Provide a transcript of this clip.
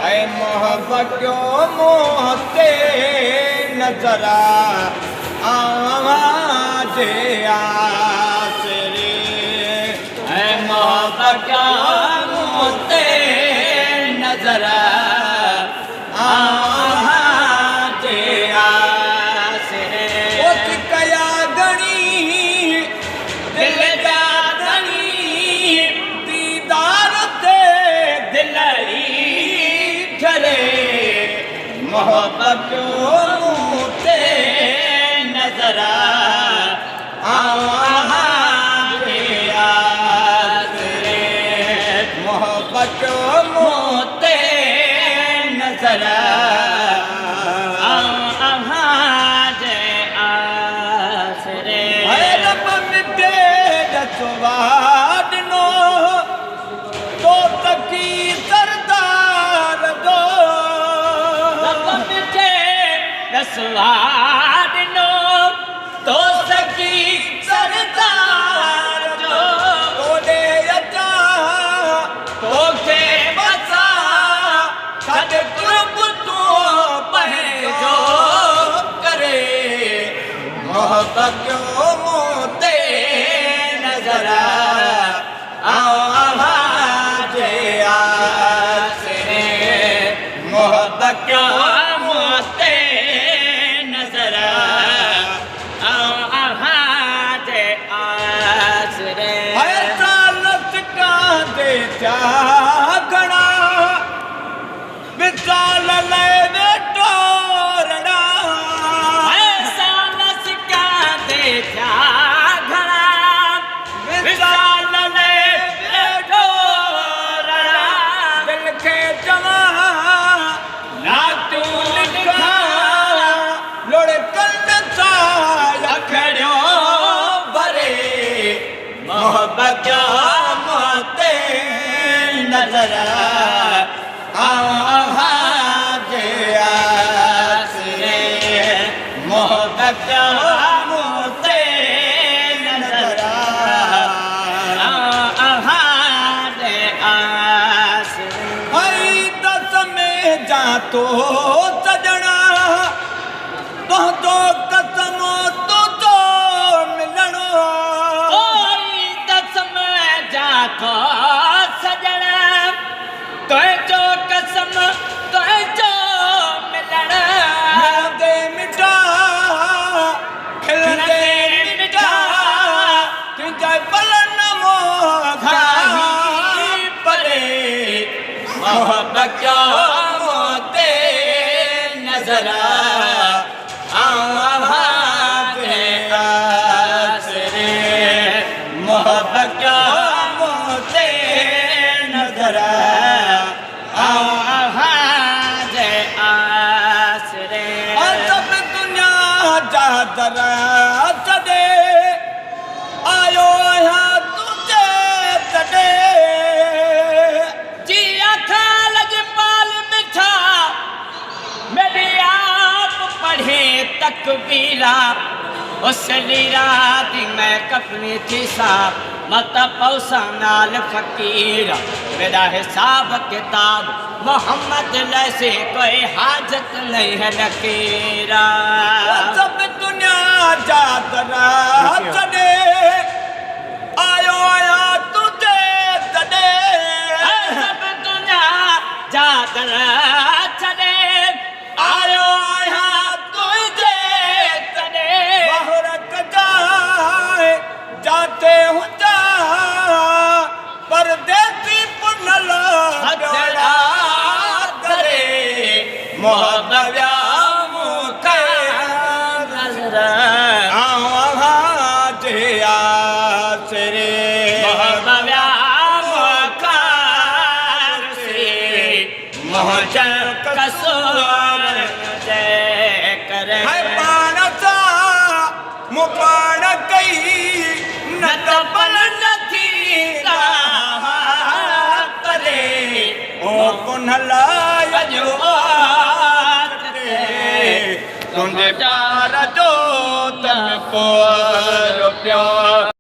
ऐ मोहब्बत जो मोहते नजर आवाज़ आसरे ऐ मोहब्बत जो मोहते नजर आवाज़ आसरे उस कया गणी दिल जा धनी दीदार ते दिलई मोहब्बत जो मुझे नजर आसरे मोहब्बत जो मुझे नजर आसरे रब मिटे रसवाद नो तो तकी सरदार दो स्वाद नो तो सकी सरदार जो तोड़े अचा तो के बसा सद कुर्ब तो पहे जो करे मोहब्बत जो मोते नजर आवाज़ आसरे मोहब्बत जो मोते घणा विशाल लय वेठोरड़ा ऐसा नसिका दे घणा विशाल लय वेठोरड़ा दिल के जमा ना तू लिखा लोड़े कल सा लखड़ो भरे मोहब्बत मोते नजर आवाज़ आसरे मोहब्बत मोते नजर आवाज़ आसरे हई दस में जा तो सजना तो कसम तो मिलनो दस में जा तो सजना तो जो कसम तो जो मिलना मिलते मिठा खिलते मिठा तुझे पलन मोखाही परे मोहब्बत जो मोते नजर आवाज़ आसरे मोहब्बत जो मोते नजर आवाज़ आसरे सब दुनिया जादर सदे आयो यहाँ तुझे सदे जिया खा लज पाल मिठा मेरी आप पढ़े तकबीरा उसली रात मैं कफनी थी साहब मत पौसा नाल फकीर मेरा हिसाब किताब मोहम्मद लैसे कोई हाजत नहीं है नकीरा सब दुनिया जादरा चले आयो आया तुझे सदे सब दुनिया जादरा चले आयो आया तुझे सदे बहुरक जाए जाते हूँ परदेसी पुनला करे मोहब्बत मुखे नजर आवाज़ आसरे मोहब्बत मुखे मोहजर कसूर करे पान सा मुपान कई न तपल नथी करे ओ पुनला जो तुंहिंजे प्यार जो तन को प्यार